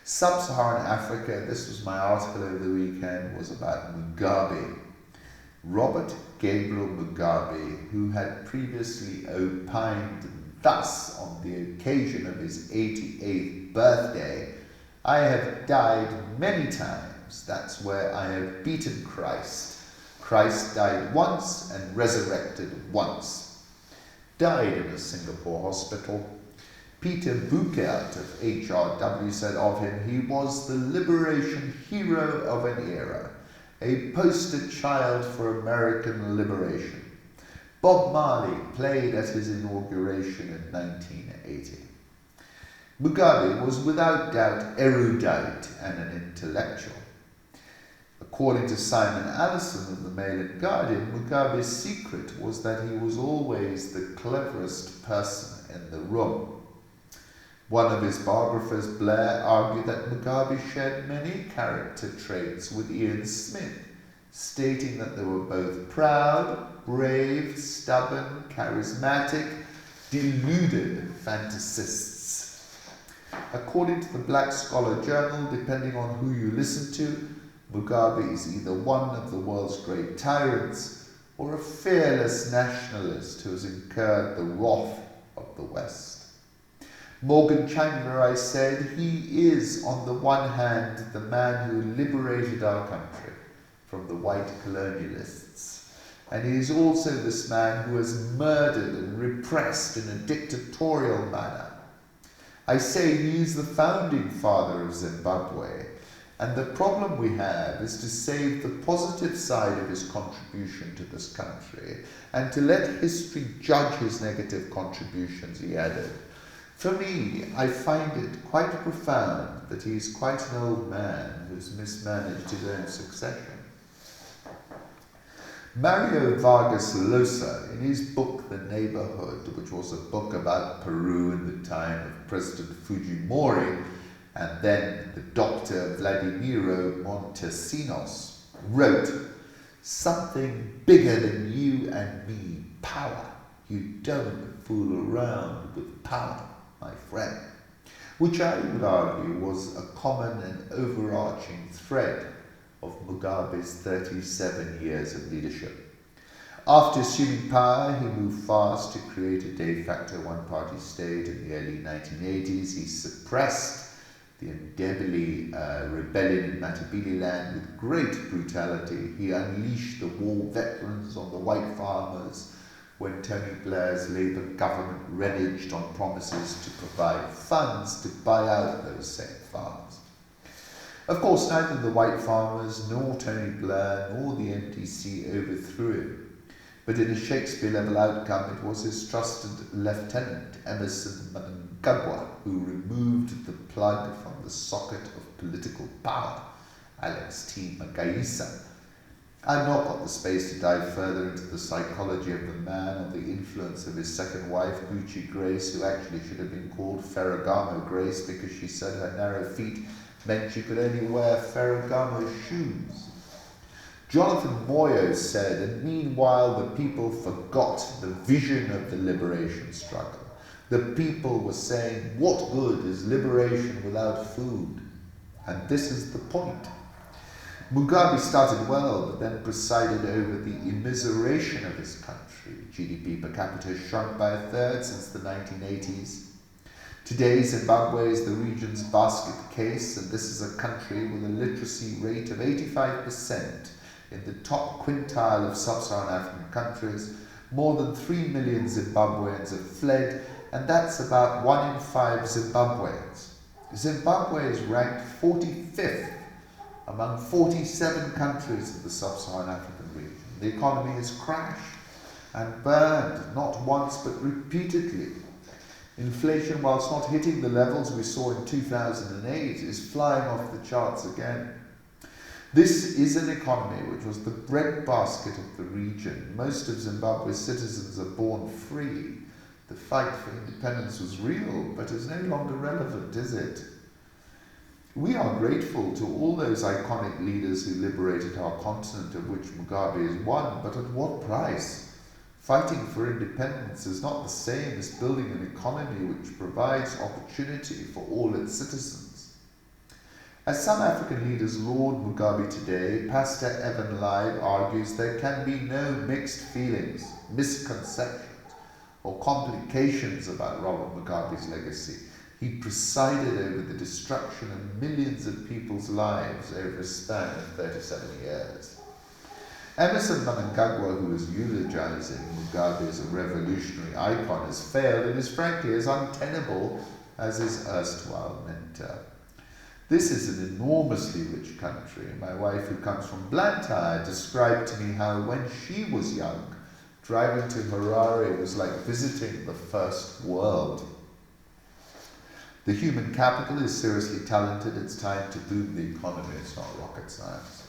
Sub-Saharan Africa, this was my article over the weekend, was about Mugabe. Robert Gabriel Mugabe, who had previously opined thus on the occasion of his 88th birthday, "I have died many times. That's where I have beaten Christ. Christ died once and resurrected once." Died in a Singapore hospital. Peter Bukert of HRW said of him, "He was the liberation hero of an era, a poster child for American liberation." Bob Marley played at his inauguration in 1980. Mugabe was without doubt erudite and an intellectual. According to Simon Allison of the Mail and Guardian, Mugabe's secret was that he was always the cleverest person in the room. One of his biographers, Blair, argued that Mugabe shared many character traits with Ian Smith, stating that they were both proud, brave, stubborn, charismatic, deluded fantasists. According to the Black Scholar Journal, depending on who you listen to, Mugabe is either one of the world's great tyrants or a fearless nationalist who has incurred the wrath of the West. Morgan Chandler, I said, he is, on the one hand, the man who liberated our country from the white colonialists, and he is also this man who has murdered and repressed in a dictatorial manner. I say he is the founding father of Zimbabwe, and the problem we have is to save the positive side of his contribution to this country and to let history judge his negative contributions, he added. For me, I find it quite profound that he is quite an old man who has mismanaged his own succession. Mario Vargas Llosa, in his book The Neighborhood, which was a book about Peru in the time of President Fujimori, and then the Dr. Vladimiro Montesinos, wrote, "Something bigger than you and me, power. You don't fool around with power, my friend," which I would argue was a common and overarching thread of Mugabe's 37 years of leadership. After assuming power, he moved fast to create a de facto one-party state in the early 1980s. He suppressed the Ndebele rebellion in Matabeleland with great brutality. He unleashed the war veterans on the white farmers when Tony Blair's Labour government reneged on promises to provide funds to buy out those same farms. Of course, neither the white farmers, nor Tony Blair, nor the MDC overthrew him. But in a Shakespeare-level outcome, it was his trusted lieutenant, Emerson Mnangagwa, who removed the plug from the socket of political power, Alex T. Magaisa. I've not got the space to dive further into the psychology of the man or the influence of his second wife, Gucci Grace, who actually should have been called Ferragamo Grace because she said her narrow feet meant she could only wear Ferragamo shoes. Jonathan Moyo said, "And meanwhile the people forgot the vision of the liberation struggle. The people were saying, what good is liberation without food?" And this is the point. Mugabe started well, but then presided over the immiseration of his country. GDP per capita has shrunk by a third since the 1980s. Today, Zimbabwe is the region's basket case, and this is a country with a literacy rate of 85%. In the top quintile of sub-Saharan African countries, more than 3 million Zimbabweans have fled, and that's about 1 in 5 Zimbabweans. Zimbabwe is ranked 45th among 47 countries of the sub-Saharan African region. The economy has crashed and burned, not once but repeatedly. Inflation, whilst not hitting the levels we saw in 2008, is flying off the charts again. This is an economy which was the breadbasket of the region. Most of Zimbabwe's citizens are born free. The fight for independence was real, but is no longer relevant, is it? We are grateful to all those iconic leaders who liberated our continent, of which Mugabe is one, but at what price? Fighting for independence is not the same as building an economy which provides opportunity for all its citizens. As some African leaders laud Mugabe today, Pastor Evan Live argues there can be no mixed feelings, misconceptions, or complications about Robert Mugabe's legacy. He presided over the destruction of millions of people's lives over a span of 37 years. Emerson Mnangagwa, who is eulogizing Mugabe as a revolutionary icon, has failed and is frankly as untenable as his erstwhile mentor. This is an enormously rich country. My wife, who comes from Blantyre, described to me how when she was young, driving to Harare was like visiting the first world. The human capital is seriously talented. It's time to boom the economy. It's not rocket science.